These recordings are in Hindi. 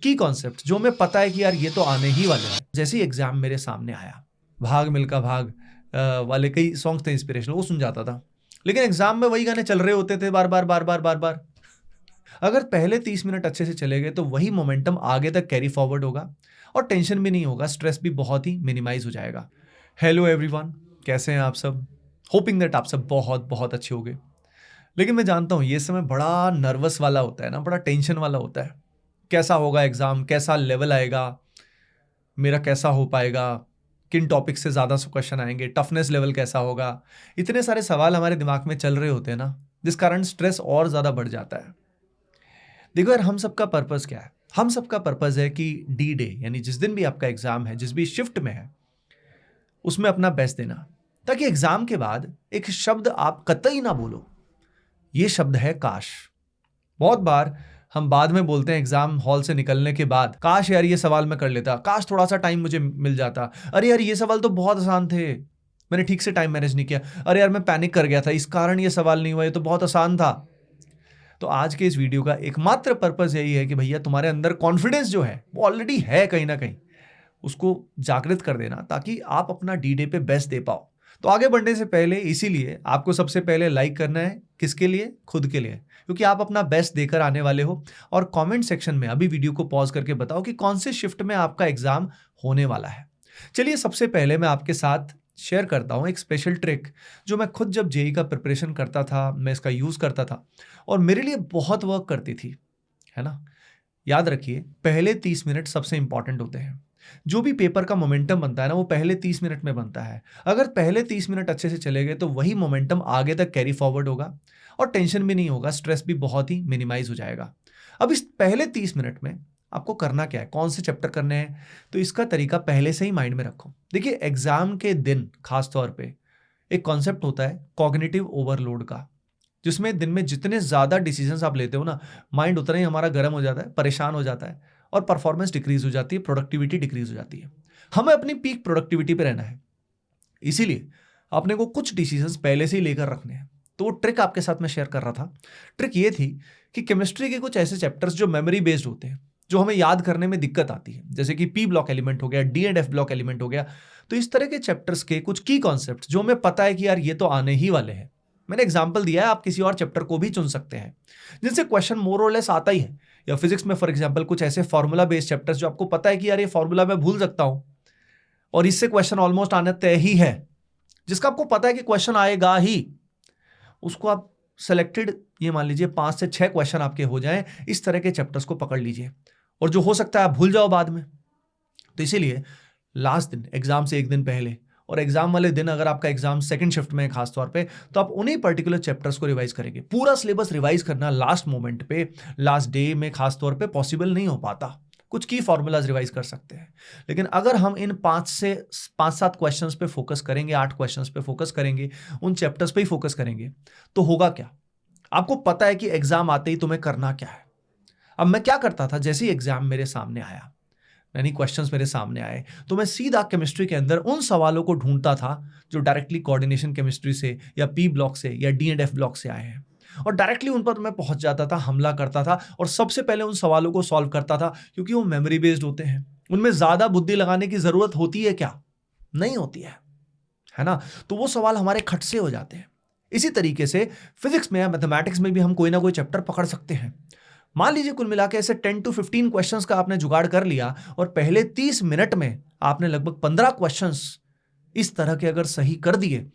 की कॉन्सेप्ट जो हमें पता है कि यार ये तो आने ही वाले हैं। जैसे ही एग्जाम मेरे सामने आया, भाग मिल्खा भाग वाले कई सॉन्ग्स थे इंस्पिरेशनल, वो सुन जाता था। लेकिन एग्जाम में वही गाने चल रहे होते थे बार बार बार बार बार बार। अगर पहले 30 मिनट अच्छे से चले गए तो वही मोमेंटम आगे तक कैरी फॉरवर्ड होगा और टेंशन भी नहीं होगा, स्ट्रेस भी बहुत ही मिनिमाइज हो जाएगा। हेलो एवरीवन, कैसे हैं आप सब? होपिंग दैट आप सब बहुत बहुत अच्छे होंगे। लेकिन मैं जानता हूँ ये समय बड़ा नर्वस वाला होता है ना, बड़ा टेंशन वाला होता है। कैसा होगा एग्जाम, कैसा लेवल आएगा, मेरा कैसा हो पाएगा, किन टॉपिक से ज़्यादा क्वेश्चन आएंगे, टफनेस लेवल कैसा होगा। इतने सारे सवाल हमारे दिमाग में चल रहे होते हैं ना, जिस कारण स्ट्रेस और ज़्यादा बढ़ जाता है। देखो यार, हम सबका पर्पस क्या है? हम सबका पर्पस है कि डी डे यानी जिस दिन भी आपका एग्जाम है, जिस भी शिफ्ट में है, उसमें अपना बेस्ट देना, ताकि एग्जाम के बाद एक शब्द आप कतई ना बोलो। ये शब्द है काश। बहुत बार हम बाद में बोलते हैं एग्जाम हॉल से निकलने के बाद, काश यार ये सवाल मैं कर लेता, काश थोड़ा सा टाइम मुझे मिल जाता, अरे यार ये सवाल तो बहुत आसान थे, मैंने ठीक से टाइम मैनेज नहीं किया, अरे यार मैं पैनिक कर गया था, इस कारण ये सवाल नहीं हुआ, ये तो बहुत आसान था। तो आज के इस वीडियो का एकमात्र पर्पस यही है कि भैया तुम्हारे अंदर कॉन्फिडेंस जो है वो ऑलरेडी है कहीं ना कहीं, उसको जागृत कर देना ताकि आप अपना डी डे पे बेस्ट दे पाओ। तो आगे बढ़ने से पहले इसीलिए आपको सबसे पहले लाइक करना है। किसके लिए? खुद के लिए, क्योंकि आप अपना बेस्ट देकर आने वाले हो। और कमेंट सेक्शन में अभी वीडियो को पॉज करके बताओ कि कौन से शिफ्ट में आपका एग्जाम होने वाला है। चलिए सबसे पहले मैं आपके साथ शेयर करता हूं एक स्पेशल ट्रिक जो मैं खुद जब जेई का प्रिपरेशन करता था, मैं इसका यूज करता था और मेरे लिए बहुत वर्क करती थी, है ना। याद रखिए, पहले 30 मिनट सबसे इंपॉर्टेंट होते हैं। जो भी पेपर का मोमेंटम बनता है ना, वो पहले 30 मिनट में बनता है। अगर पहले 30 मिनट अच्छे से चले गए तो वही मोमेंटम आगे तक कैरी फॉरवर्ड होगा और टेंशन भी नहीं होगा, स्ट्रेस भी बहुत ही मिनिमाइज हो जाएगा। अब इस पहले 30 मिनट में आपको करना क्या है, कौन से चैप्टर करने हैं, तो इसका तरीका पहले से ही माइंड में रखो। देखिए, एग्जाम के दिन खास तौर पे एक कॉन्सेप्ट होता है कॉग्निटिव ओवरलोड का, जिसमें दिन में जितने ज्यादा डिसीजंस आप लेते हो ना, माइंड उतना ही हमारा गर्म हो जाता है, परेशान हो जाता है और परफॉर्मेंस डिक्रीज हो जाती है, प्रोडक्टिविटी डिक्रीज हो जाती है। हमें अपनी पीक प्रोडक्टिविटी पे रहना है, इसीलिए अपने को कुछ डिसीजंस पहले से ही लेकर रखने हैं। तो वो ट्रिक आपके साथ मैं शेयर कर रहा था। ट्रिक ये थी कि केमिस्ट्री के कुछ ऐसे चैप्टर्स जो मेमोरी बेस्ड होते हैं, जो हमें याद करने में दिक्कत आती है, जैसे कि पी ब्लॉक एलिमेंट हो गया, D and F block element हो गया, तो इस तरह के चैप्टर्स के कुछ की कॉन्सेप्ट जो हमें पता है कि यार ये तो आने ही वाले हैं। मैंने एग्जाम्पल दिया है, आप किसी और चैप्टर को भी चुन सकते हैं जिनसे क्वेश्चन मोर और लेस आता ही है। या फिजिक्स में फॉर एग्जाम्पल कुछ ऐसे फॉर्मूला बेस्ड चैप्टर्स जो आपको पता है कि यार ये फॉर्मूला मैं भूल सकता हूं और इससे क्वेश्चन ऑलमोस्ट आने तय ही है, जिसका आपको पता है कि क्वेश्चन आएगा ही, उसको आप सेलेक्टेड, ये मान लीजिए 5 से 6 क्वेश्चन आपके हो जाएं, इस तरह के चैप्टर्स को पकड़ लीजिए और जो हो सकता है आप भूल जाओ बाद में। तो इसीलिए लास्ट दिन, एग्जाम से एक दिन पहले और एग्जाम वाले दिन, अगर आपका एग्जाम सेकंड शिफ्ट में है खास तौर पे, तो आप उन्हीं पर्टिकुलर चैप्टर्स को रिवाइज करेंगे। पूरा सिलेबस रिवाइज करना लास्ट मोमेंट पे, लास्ट डे में खास तौर पे पॉसिबल नहीं हो पाता। कुछ की फॉर्मूलाज रिवाइज कर सकते हैं, लेकिन अगर हम इन 5 से 7 क्वेश्चंस पे फोकस करेंगे, 8 क्वेश्चंस पे फोकस करेंगे, उन चैप्टर्स पे ही फोकस करेंगे, तो होगा क्या, आपको पता है कि एग्जाम आते ही तुम्हें करना क्या है। अब मैं क्या करता था, जैसे ही एग्जाम मेरे सामने आया, यानी क्वेश्चंस मेरे सामने आए, तो मैं सीधा केमिस्ट्री के अंदर उन सवालों को ढूंढता था जो डायरेक्टली कोऑर्डिनेशन केमिस्ट्री से या पी ब्लॉक से या डी एंड एफ ब्लॉक से आए हैं, और डायरेक्टली उन पर मैं पहुंच जाता था, हमला करता था और सबसे पहले उन सवालों को सॉल्व करता था, क्योंकि वो मेमोरी बेस्ड होते हैं। उनमें ज्यादा बुद्धि लगाने की जरूरत होती है क्या? नहीं होती है ना। तो वो सवाल हमारे खट से हो जाते हैं। इसी तरीके से फिजिक्स में या मैथमेटिक्स में भी हम कोई ना कोई चैप्टर पकड़ सकते हैं। मान लीजिए कुल मिला के ऐसे 10 to 15 क्वेश्चंस का आपने जुगाड़ कर लिया और पहले 30 मिनट में आपने लगभग 15 क्वेश्चंस इस तरह के अगर सही कर दिए,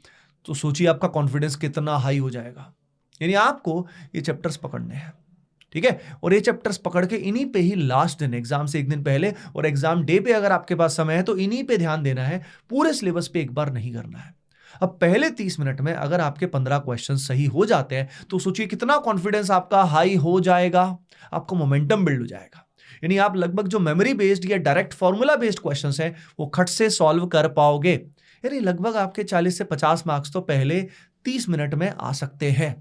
तो सोचिए आपका कॉन्फिडेंस कितना हाई हो जाएगा। यानी आपको ये चैप्टर्स पकड़ने हैं, ठीक है। और ये चैप्टर्स पकड़ के इन्हीं पे ही लास्ट दिन, एग्जाम से एक दिन पहले और एग्जाम डे पे अगर आपके पास समय है तो इन्हीं पे ध्यान देना है, पूरे सिलेबस पे एक बार नहीं करना है। अब पहले 30 मिनट में अगर आपके 15 क्वेश्चन सही हो जाते हैं, तो सोचिए कितना कॉन्फिडेंस आपका हाई हो जाएगा, आपको मोमेंटम बिल्ड हो जाएगा। यानी आप लगभग जो मेमोरी बेस्ड या डायरेक्ट फॉर्मूला बेस्ड क्वेश्चंस हैं वो खट से सॉल्व कर पाओगे। यानी लगभग आपके 40 से 50 मार्क्स तो पहले 30 मिनट में आ सकते हैं।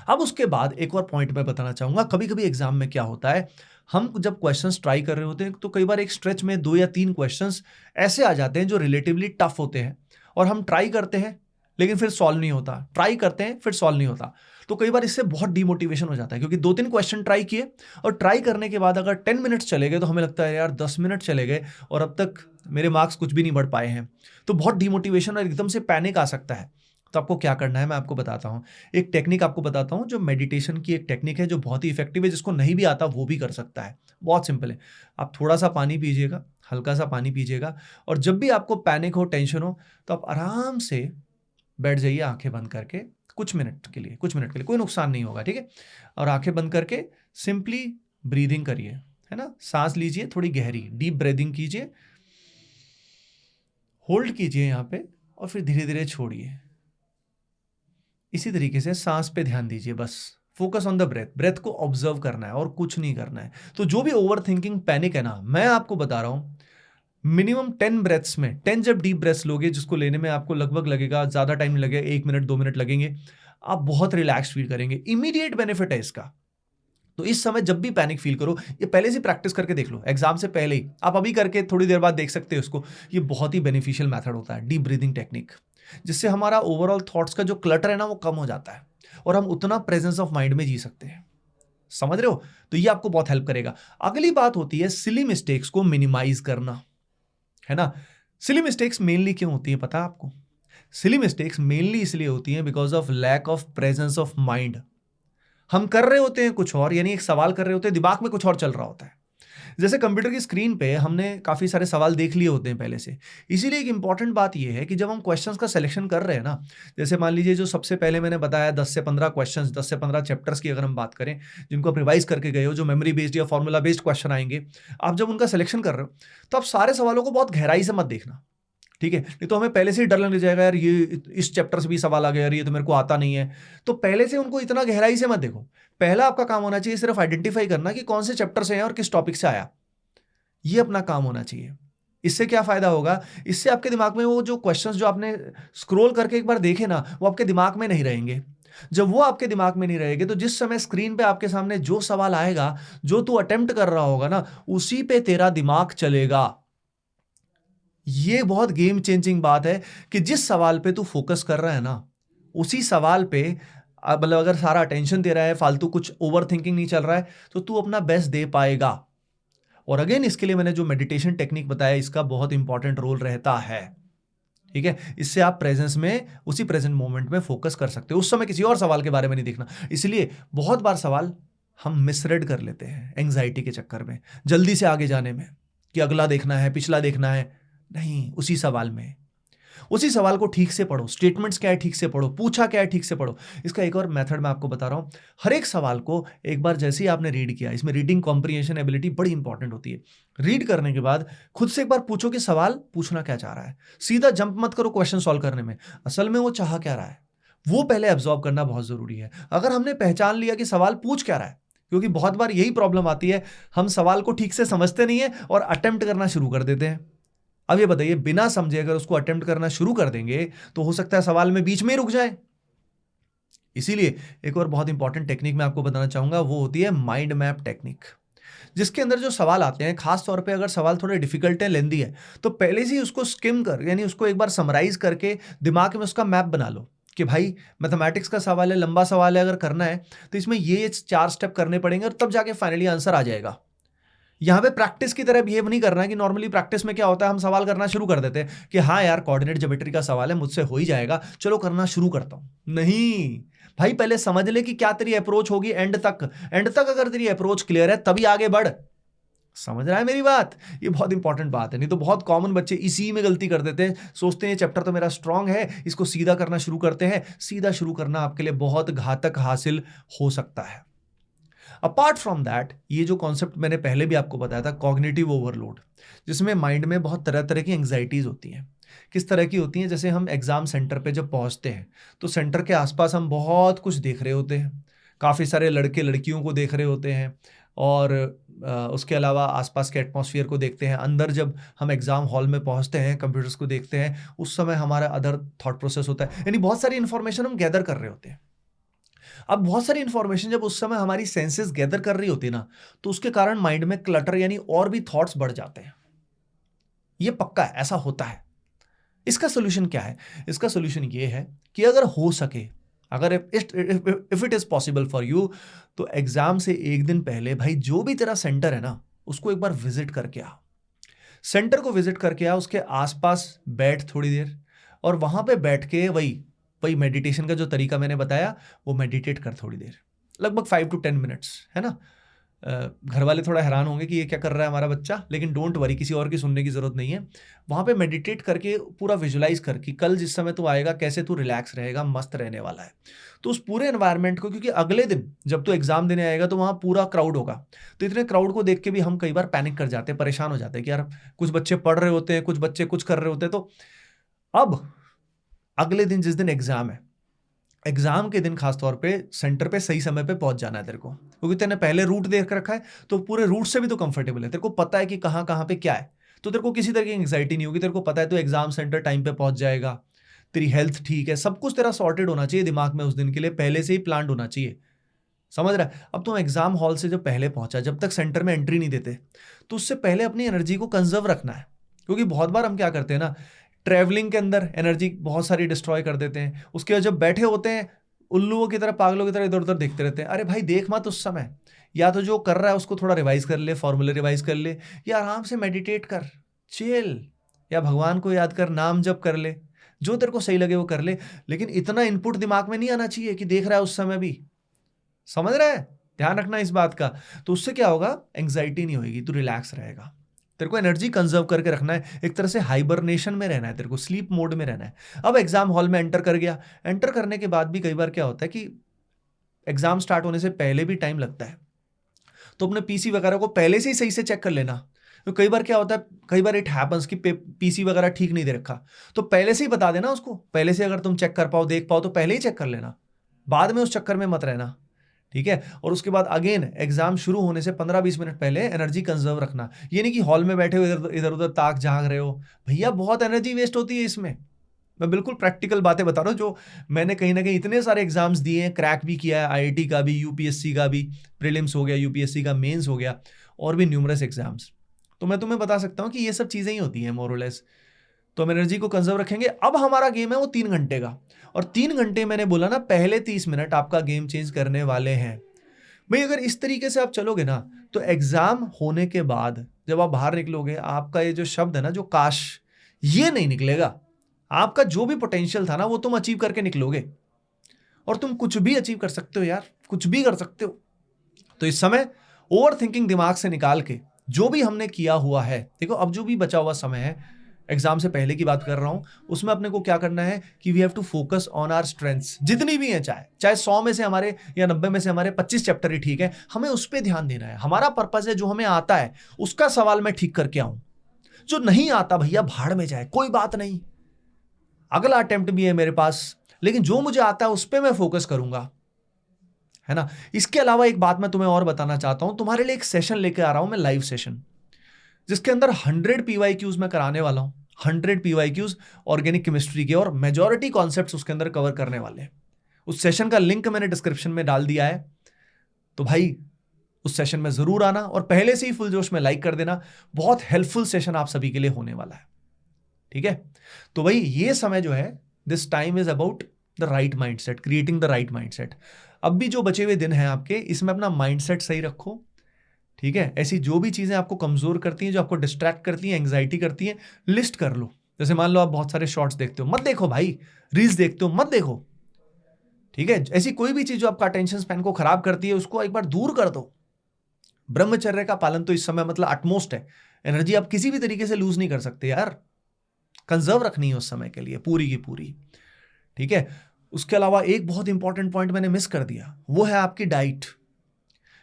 अब उसके बाद एक और पॉइंट मैं बताना चाहूंगा, कभी कभी एग्जाम में क्या होता है, हम जब क्वेश्चंस ट्राई कर रहे होते हैं तो कई बार एक स्ट्रेच में 2 या 3 क्वेश्चंस ऐसे आ जाते हैं जो रिलेटिवली टफ होते हैं और हम ट्राई करते हैं, लेकिन फिर सॉल्व नहीं होता, ट्राई करते हैं फिर सॉल्व नहीं होता। तो कई बार इससे बहुत डिमोटिवेशन हो जाता है, क्योंकि 2-3 क्वेश्चन ट्राई किए और ट्राई करने के बाद अगर 10 मिनट्स चले गए तो हमें लगता है यार 10 मिनट चले गए और अब तक मेरे मार्क्स कुछ भी नहीं बढ़ पाए हैं। तो बहुत डिमोटिवेशन और एकदम से पैनिक आ सकता है। तो आपको क्या करना है मैं आपको बताता हूँ। एक टेक्निक आपको बताता हूँ, जो मेडिटेशन की एक टेक्निक है जो बहुत ही इफेक्टिव है, जिसको नहीं भी आता वो भी कर सकता है। बहुत सिंपल है। आप थोड़ा सा पानी पीजिएगा, हल्का सा पानी पीजिएगा, और जब भी आपको पैनिक हो, टेंशन हो, तो आप आराम से बैठ जाइए आंखें बंद करके कुछ मिनट के लिए, कोई नुकसान नहीं होगा, ठीक है। और आंखें बंद करके सिंपली ब्रीदिंग करिए, है ना। सांस लीजिए थोड़ी गहरी, डीप ब्रीदिंग कीजिए, होल्ड कीजिए यहाँ पे, और फिर धीरे धीरे छोड़िए। इसी तरीके से सांस पे ध्यान दीजिए, बस focus on the breath, breath को ऑब्जर्व करना है और कुछ नहीं करना है। तो जो भी ओवर थिंकिंग, पैनिक है ना, मैं आपको बता रहा हूं, मिनिमम 10 ब्रेथ्स में, 10 जब डीप ब्रेथ्स लोगे, जिसको लेने में आपको लगभग लगेगा, ज्यादा टाइम लगेगा, 1 मिनट 2 मिनट लगेंगे, आप बहुत रिलैक्स फील करेंगे। इमीडिएट बेनिफिट है इसका। तो इस समय जब भी पैनिक फील करो, ये पहले से प्रैक्टिस करके देख लो, एग्जाम से पहले ही, आप अभी करके थोड़ी देर बाद देख सकते हो इसको। ये बहुत ही बेनिफिशियल मेथड होता है, डीप ब्रीदिंग टेक्निक, जिससे हमारा ओवरऑल थॉट्स का जो क्लटर है ना, वो कम हो जाता है और हम उतना प्रेजेंस ऑफ माइंड में जी सकते हैं। समझ रहे हो? तो ये आपको बहुत हेल्प करेगा। अगली बात होती है सिली मिस्टेक्स को मिनिमाइज करना, है ना। सिली मिस्टेक्स मेनली क्यों होती है पता है आपको? सिली मिस्टेक्स मेनली इसलिए होती हैं because of lack of presence of mind. हम कर रहे होते हैं कुछ और, यानी एक सवाल कर रहे होते हैं, दिमाग में कुछ और चल रहा होता है। जैसे कंप्यूटर की स्क्रीन पे हमने काफी सारे सवाल देख लिए होते हैं पहले से। इसीलिए एक इंपॉर्टेंट बात यह है कि जब हम क्वेश्चंस का सिलेक्शन कर रहे हैं ना, जैसे मान लीजिए जो सबसे पहले मैंने बताया 10 से 15 क्वेश्चंस, 10 से 15 चैप्टर्स की अगर हम बात करें, जिनको आप रिवाइज करके गए हो, जो मेमोरी बेस्ड या फॉर्मूला बेस्ड क्वेश्चन आएंगे, आप जब उनका सिलेक्शन कर रहे हो, तो आप सारे सवालों को बहुत गहराई से मत देखना, ठीक है। नहीं तो हमें पहले से ही डर लगने जाएगा, यार ये इस चैप्टर से भी सवाल आ गया, यार ये तो मेरे को आता नहीं है। तो पहले से उनको इतना गहराई से मत देखो। पहला आपका काम होना चाहिए सिर्फ आइडेंटिफाई करना कि कौन से चैप्टर से है और किस टॉपिक से आया, ये अपना काम होना चाहिए। इससे क्या फायदा होगा? इससे आपके दिमाग में वो जो क्वेश्चंस जो आपने स्क्रॉल करके एक बार देखे ना, वो आपके दिमाग में नहीं रहेंगे। जब वो आपके दिमाग में नहीं रहेंगे, तो जिस समय स्क्रीन पे आपके सामने जो सवाल आएगा, जो तू अटेम्प्ट कर रहा होगा ना, उसी पे तेरा दिमाग चलेगा। ये बहुत गेम चेंजिंग बात है कि जिस सवाल पे तू फोकस कर रहा है ना, उसी सवाल पे मतलब अगर सारा अटेंशन दे रहा है, फालतू कुछ ओवर थिंकिंग नहीं चल रहा है, तो तू अपना बेस्ट दे पाएगा। और अगेन इसके लिए मैंने जो मेडिटेशन टेक्निक बताया, इसका बहुत इंपॉर्टेंट रोल रहता है, ठीक है। इससे आप प्रेजेंस में, उसी प्रेजेंट मोमेंट में फोकस कर सकते हो, उस समय किसी और सवाल के बारे में नहीं देखना। इसलिए बहुत बार सवाल हम मिसरेड कर लेते हैं एंग्जाइटी के चक्कर में, जल्दी से आगे जाने में, कि अगला देखना है, पिछला देखना है। नहीं, उसी सवाल को ठीक से पढ़ो, स्टेटमेंट्स क्या है ठीक से पढ़ो, पूछा क्या है ठीक से पढ़ो। इसका एक और मेथड मैं आपको बता रहा हूं। हर एक सवाल को एक बार जैसे ही आपने रीड किया, इसमें रीडिंग कॉम्प्रिहेंशन एबिलिटी बड़ी इंपॉर्टेंट होती है। रीड करने के बाद खुद से एक बार पूछो कि सवाल पूछना क्या चाह रहा है। सीधा जंप मत करो क्वेश्चन सॉल्व करने में, असल में वो चाह क्या रहा है, वो पहले एब्जॉर्व करना बहुत जरूरी है। अगर हमने पहचान लिया कि सवाल पूछ क्या रहा है, क्योंकि बहुत बार यही प्रॉब्लम आती है, हम सवाल को ठीक से समझते नहीं है और अटेम्प्ट करना शुरू कर देते हैं। अब ये बताइए, बिना समझे अगर उसको अटेम्प्ट करना शुरू कर देंगे, तो हो सकता है सवाल में बीच में ही रुक जाए। इसीलिए एक और बहुत इंपॉर्टेंट टेक्निक मैं आपको बताना चाहूंगा, वो होती है माइंड मैप टेक्निक, जिसके अंदर जो सवाल आते हैं, खास तौर पे अगर सवाल थोड़े डिफिकल्ट है, लेंदी है, तो पहले से ही उसको स्किम कर, यानी उसको एक बार समराइज करके दिमाग में उसका मैप बना लो कि भाई मैथमेटिक्स का सवाल है, लंबा सवाल है, अगर करना है तो इसमें ये 4 स्टेप करने पड़ेंगे और तब जाके फाइनली आंसर आ जाएगा। यहां पे प्रैक्टिस की तरह बिहेव नहीं करना है कि नॉर्मली प्रैक्टिस में क्या होता है, हम सवाल करना शुरू कर देते हैं कि हाँ यार कोऑर्डिनेट ज्योमेट्री का सवाल है, मुझसे हो ही जाएगा, चलो करना शुरू करता हूं। नहीं भाई, पहले समझ ले कि क्या तेरी अप्रोच होगी एंड तक अगर तेरी अप्रोच क्लियर है तभी आगे बढ़। समझ रहा है मेरी बात? ये बहुत इंपॉर्टेंट बात है। नहीं तो बहुत कॉमन बच्चे इसी में गलती कर देते हैं, सोचते हैं चैप्टर तो मेरा स्ट्रांग है, इसको सीधा करना शुरू करते हैं। सीधा शुरू करना आपके लिए बहुत घातक हासिल हो सकता है। अपार्ट फ्रॉम दैट, ये जो कॉन्सेप्ट मैंने पहले भी आपको बताया था, कॉग्निटिव ओवरलोड, जिसमें माइंड में बहुत तरह तरह की एंग्जाइटीज होती हैं। किस तरह की होती हैं? जैसे हम एग्जाम सेंटर पे जब पहुंचते हैं, तो सेंटर के आसपास हम बहुत कुछ देख रहे होते हैं, काफ़ी सारे लड़के लड़कियों को देख रहे होते हैं, और उसके अलावा आसपास के एटमॉस्फेयर को देखते हैं। अंदर जब हम एग्जाम हॉल में पहुंचते हैं, कंप्यूटर्स को देखते हैं, उस समय हमारा अदर थॉट प्रोसेस होता है, यानी बहुत सारी इंफॉर्मेशन हम गैदर कर रहे होते हैं। अब बहुत सारी इंफॉर्मेशन जब उस समय हमारी सेंसेस गैदर कर रही होती है ना, तो उसके कारण माइंड में क्लटर यानी और भी थॉट्स बढ़ जाते हैं। ये पक्का है, ऐसा होता है। इसका सोल्यूशन क्या है? इसका सोल्यूशन ये है कि अगर हो सके, अगर if it is possible for you, तो एग्जाम से एक दिन पहले भाई जो भी तेरा सेंटर है ना, उसको एक बार विजिट करके आ। सेंटर को विजिट करके आ, उसके आसपास बैठ थोड़ी देर, और वहां पे बैठ के वही वही मेडिटेशन का जो तरीका मैंने बताया वो मेडिटेट कर थोड़ी देर, लगभग 5 to 10 मिनट्स, है ना। घर वाले थोड़ा हैरान होंगे कि ये क्या कर रहा है हमारा बच्चा, लेकिन डोंट वरी, किसी और की सुनने की जरूरत नहीं है। वहां पे मेडिटेट करके पूरा विजुलाइज कर कि कल जिस समय तू आएगा कैसे तू रिलैक्स रहेगा, मस्त रहने वाला है। तो उस पूरे एनवायरनमेंट को, क्योंकि अगले दिन जब तू एग्जाम देने आएगा तो वहां पूरा क्राउड होगा, तो इतने क्राउड को देख के भी हम कई बार पैनिक कर जाते हैं, परेशान हो जाते हैं कि यार कुछ बच्चे पढ़ रहे होते हैं, कुछ बच्चे कुछ कर रहे होते हैं। तो अब अगले दिन जिस दिन एग्जाम है, एग्जाम के दिन खासतौर पे सेंटर पे सही समय पे पहुंच जाना है तेरे को, क्योंकि तेने पहले रूट देख रखा है, तो पूरे रूट से भी तो कंफर्टेबल है, तेरे को पता है कि कहाँ कहाँ पे क्या है, तो तेरे को किसी तरह की एंग्जाइटी नहीं होगी। तेरे को पता है तो एग्जाम सेंटर टाइम पे पहुंच जाएगा, तेरी हेल्थ ठीक है, सब कुछ तेरा सॉर्टेड होना चाहिए दिमाग में, उस दिन के लिए पहले से ही प्लान होना चाहिए, समझ रहा है। अब तुम एग्जाम हॉल से जब पहले पहुंचा, जब तक सेंटर में एंट्री नहीं देते, तो उससे पहले अपनी एनर्जी को कंजर्व रखना है, क्योंकि बहुत बार हम क्या करते हैं ना, ट्रैवलिंग के अंदर एनर्जी बहुत सारी डिस्ट्रॉय कर देते हैं, उसके बाद जब बैठे होते हैं उल्लुओं की तरह, पागलों की तरह इधर उधर देखते रहते हैं। अरे भाई देख मत उस समय, या तो जो कर रहा है उसको थोड़ा रिवाइज कर ले, फॉर्मूले रिवाइज कर ले, या आराम से मेडिटेट कर, चिल, या भगवान को याद कर, नाम जप कर ले, जो तेरे को सही लगे वो कर ले, लेकिन इतना इनपुट दिमाग में नहीं आना चाहिए कि देख रहा है उस समय भी, समझ रहा है, ध्यान रखना इस बात का। तो उससे क्या होगा, एंग्जाइटी नहीं होगी, तू रिलैक्स रहेगा, तेरे को एनर्जी कंजर्व करके रखना है, एक तरह से हाइबरनेशन में रहना है, तेरे को स्लीप मोड में रहना है। अब एग्जाम हॉल में एंटर कर गया, एंटर करने के बाद भी कई बार क्या होता है कि एग्जाम स्टार्ट होने से पहले भी टाइम लगता है, तो अपने पीसी वगैरह को पहले से ही सही से चेक कर लेना। तो कई बार क्या होता है, कई बार इट हैपेंस कि पीसी वगैरह ठीक नहीं दे रखा, तो पहले से ही बता देना उसको, पहले से अगर तुम चेक कर पाओ, देख पाओ, तो पहले ही चेक कर लेना, बाद में उस चक्कर में मत रहना, ठीक है। और उसके बाद अगेन एग्जाम शुरू होने से 15-20 मिनट पहले एनर्जी कंजर्व रखना। ये नहीं कि हॉल में बैठे हुए इधर उधर ताक झांक रहे हो, भैया बहुत एनर्जी वेस्ट होती है इसमें। मैं बिल्कुल प्रैक्टिकल बातें बता रहा हूँ, जो मैंने कहीं ना कहीं इतने सारे एग्जाम्स दिए हैं, क्रैक भी किया है, आईआईटी का भी, यूपीएससी का भी, प्रीलिम्स हो गया, यूपीएससी का मेंस हो गया, और भी न्यूमरस एग्जाम्स, तो मैं तुम्हें बता सकता हूँ कि ये सब चीज़ें ही होती हैं मोर और लेस। तो हम एनर्जी को कंजर्व रखेंगे। अब हमारा गेम है वो 3 घंटे का, और 3 घंटे मैंने बोला ना, पहले 30 मिनट आपका गेम चेंज करने वाले हैं भाई। अगर इस तरीके से आप चलोगे ना, तो एग्जाम होने के बाद जब आप बाहर निकलोगे, आपका ये जो शब्द है ना, जो काश, ये नहीं निकलेगा। आपका जो भी पोटेंशियल था ना, वो तुम अचीव करके निकलोगे, और तुम कुछ भी अचीव कर सकते हो यार, कुछ भी कर सकते हो। तो इस समय ओवर थिंकिंग दिमाग से निकाल के जो भी हमने किया हुआ है, देखो अब जो भी बचा हुआ समय है, एग्जाम से पहले की बात कर रहा हूं, उसमें अपने को क्या करना है कि we have to focus on our strengths, जितनी भी हैं, चाहे चाहे 100 में से हमारे या 90 में से हमारे 25 चैप्टर ही ठीक है, हमें उस पर ध्यान देना है। हमारा पर्पज है जो हमें आता है उसका सवाल मैं ठीक करके आऊं, जो नहीं आता भैया भाड़ में जाए, कोई बात नहीं, अगला अटेम्प्ट भी है मेरे पास, लेकिन जो मुझे आता है उस पर मैं फोकस करूंगा, है ना। इसके अलावा एक बात मैं तुम्हें और बताना चाहता हूं, तुम्हारे लिए एक सेशन लेके आ रहा हूं मैं, लाइव सेशन, जिसके अंदर 100 PYQs मैं कराने वाला हूं, 100 PYQs ऑर्गेनिक केमिस्ट्री के, और मेजॉरिटी कॉन्सेप्ट्स उसके अंदर कवर करने वाले हैं। उस सेशन का लिंक मैंने डिस्क्रिप्शन में डाल दिया है, तो भाई उस सेशन में जरूर आना, और पहले से ही फुल जोश में लाइक कर देना, बहुत हेल्पफुल सेशन आप सभी के लिए होने वाला है, ठीक है। तो भाई ये समय जो है, this time is about the right mindset, creating the right mindset. अब भी जो बचे हुए दिन हैं आपके, इसमें अपना माइंडसेट सही रखो, ठीक है। ऐसी जो भी चीजें आपको कमजोर करती हैं, जो आपको डिस्ट्रैक्ट करती हैं, एंग्जाइटी करती हैं, लिस्ट कर लो। जैसे मान लो आप बहुत सारे शॉर्ट्स देखते हो, मत देखो भाई, रील्स देखते हो, मत देखो, ठीक है। ऐसी कोई भी चीज जो आपका अटेंशन स्पैन को खराब करती है, उसको एक बार दूर कर दो। ब्रह्मचर्य का पालन तो इस समय मतलब अटमोस्ट है, एनर्जी आप किसी भी तरीके से लूज नहीं कर सकते यार, कंजर्व रखनी है उस समय के लिए पूरी की पूरी, ठीक है। उसके अलावा एक बहुत इंपॉर्टेंट पॉइंट मैंने मिस कर दिया, वो है आपकी डाइट।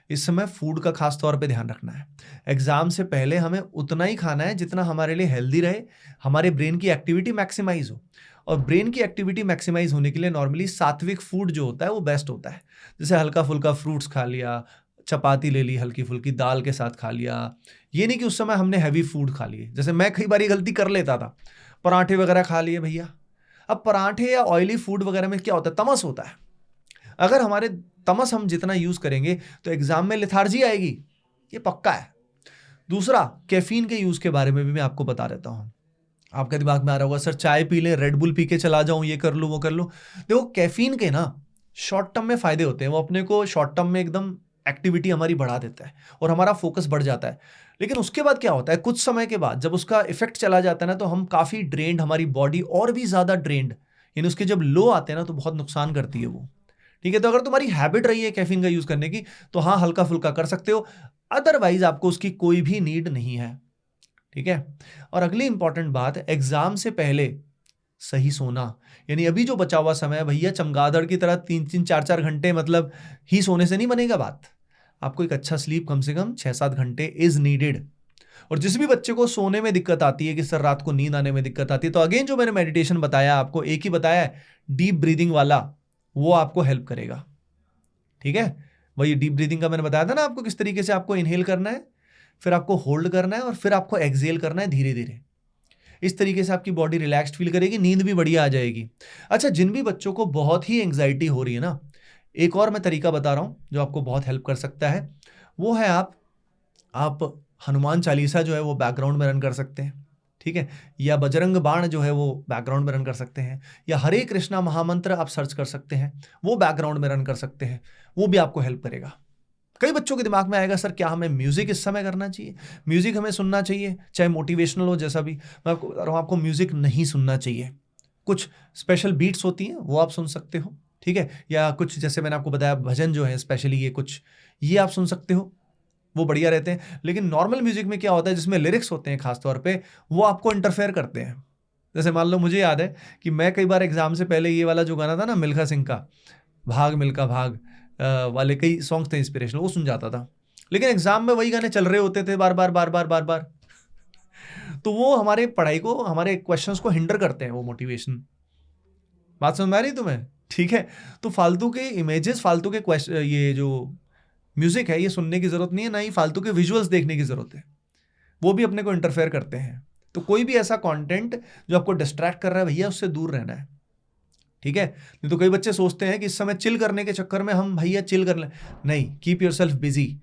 इस समय फूड का खास तौर पे ध्यान रखना है। एग्जाम से पहले हमें उतना ही खाना है जितना हमारे लिए हेल्दी रहे, हमारे ब्रेन की एक्टिविटी मैक्सिमाइज हो, और ब्रेन की एक्टिविटी मैक्सिमाइज होने के लिए नॉर्मली सात्विक फूड जो होता है वो बेस्ट होता है। जैसे हल्का फुल्का फ्रूट्स खा लिया, चपाती ले ली, हल्की फुल्की दाल के साथ खा लिया। ये नहीं कि उस समय हमने हैवी फूड खा लिए, जैसे मैं कई बार ये गलती कर लेता था, पराठे वगैरह खा लिए भैया। अब पराठे या ऑयली फूड वगैरह में क्या होता है, तमस होता है। अगर हमारे तमस हम जितना यूज करेंगे तो एग्जाम में लेथार्जी आएगी, ये पक्का है। दूसरा, कैफीन के यूज के बारे में भी मैं आपको बता देता हूं। आपके दिमाग में आ रहा होगा सर चाय पी लें, रेड बुल पी के चला जाऊं, ये कर लूं वो कर लूं। देखो कैफीन के ना शॉर्ट टर्म में फायदे होते हैं, वो अपने को शॉर्ट टर्म में एकदम एक्टिविटी हमारी बढ़ा देता है और हमारा फोकस बढ़ जाता है। लेकिन उसके बाद क्या होता है, कुछ समय के बाद जब उसका इफेक्ट चला जाता है ना, तो हम काफी ड्रेन्ड, हमारी बॉडी और भी ज्यादा ड्रेन्ड, यानी उसके जब लो आते हैं ना तो बहुत नुकसान करती है वो। ठीक है, तो अगर तुम्हारी हैबिट रही है कैफीन का यूज करने की तो हाँ हल्का फुल्का कर सकते हो, अदरवाइज आपको उसकी कोई भी नीड नहीं है। ठीक है, और अगली इंपॉर्टेंट बात, एग्जाम से पहले सही सोना। यानी अभी जो बचा हुआ समय है भैया, चमगादड़ की तरह 3-3, 4-4 घंटे मतलब ही सोने से नहीं बनेगा बात। आपको एक अच्छा स्लीप कम से कम 6-7 घंटे इज नीडेड। और जिस भी बच्चे को सोने में दिक्कत आती है कि सर रात को नींद आने में दिक्कत आती है, तो अगेन जो मैंने मेडिटेशन बताया आपको, एक ही बताया है, डीप ब्रीदिंग वाला, वो आपको हेल्प करेगा। ठीक है, वही डीप ब्रीदिंग का मैंने बताया था ना आपको, किस तरीके से आपको इनहेल करना है, फिर आपको होल्ड करना है और फिर आपको एक्सहेल करना है धीरे धीरे। इस तरीके से आपकी बॉडी रिलैक्स्ड फील करेगी, नींद भी बढ़िया आ जाएगी। अच्छा, जिन भी बच्चों को बहुत ही एंग्जाइटी हो रही है ना, एक और मैं तरीका बता रहा हूं जो आपको बहुत हेल्प कर सकता है, वो है आप हनुमान चालीसा जो है वो बैकग्राउंड में रन कर सकते हैं। ठीक है, या बजरंग बाण जो है वो बैकग्राउंड में रन कर सकते हैं, या हरे कृष्णा महामंत्र आप सर्च कर सकते हैं, वो बैकग्राउंड में रन कर सकते हैं, वो भी आपको हेल्प करेगा। कई बच्चों के दिमाग में आएगा सर क्या हमें म्यूजिक इस समय करना चाहिए, म्यूजिक हमें सुनना चाहिए चाहे मोटिवेशनल हो जैसा भी। मैं आपको बता रहा हूं, आपको म्यूजिक नहीं सुनना चाहिए। कुछ स्पेशल बीट्स होती हैं वो आप सुन सकते हो। ठीक है, या कुछ जैसे मैंने आपको बताया भजन जो है स्पेशली, ये कुछ ये आप सुन सकते हो, वो बढ़िया रहते हैं। लेकिन नॉर्मल म्यूजिक में क्या होता है, जिसमें लिरिक्स होते हैं खासतौर पे, वो आपको इंटरफेयर करते हैं। जैसे मान लो मुझे याद है कि मैं कई बार एग्जाम से पहले ये वाला जो गाना था ना मिल्खा सिंह का, भाग मिल्खा भाग वाले कई सॉन्ग्स थे इंस्पिरेशनल, वो सुन जाता था। लेकिन एग्जाम में वही गाने चल रहे होते थे बार बार बार बार बार बार, तो वो हमारे पढ़ाई को, हमारे क्वेश्चंस को हिंडर करते हैं वो मोटिवेशन। बात समझ में आ रही तुम्हें? ठीक है, तो फालतू के इमेजेस, फालतू के क्वेश्चन, ये जो म्यूजिक है ये सुनने की जरूरत नहीं है, ना ही फालतू के विजुअल्स देखने की जरूरत है, वो भी अपने को इंटरफेयर करते हैं। तो कोई भी ऐसा कंटेंट जो आपको डिस्ट्रैक्ट कर रहा है भैया, उससे दूर रहना है। ठीक है, नहीं तो कई बच्चे सोचते हैं कि इस समय चिल करने के चक्कर में हम भैया चिल कर लें। नहीं, कीप योरसेल्फ बिजी,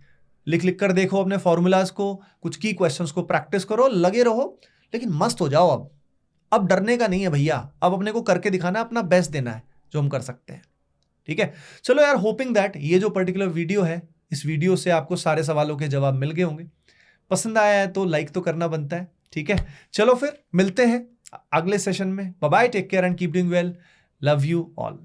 लिख लिख कर देखो अपने फॉर्मूलाज को, कुछ की क्वेश्चंस को प्रैक्टिस करो, लगे रहो, लेकिन मस्त हो जाओ। अब डरने का नहीं है भैया, अब अपने को करके दिखाना है, अपना बेस्ट देना है जो हम कर सकते हैं। ठीक है, चलो यार, होपिंग दैट ये जो पर्टिकुलर वीडियो है, इस वीडियो से आपको सारे सवालों के जवाब मिल गए होंगे। पसंद आया है तो लाइक तो करना बनता है। ठीक है, चलो फिर मिलते हैं अगले सेशन में। Bye bye, take care and keep doing well, love you all.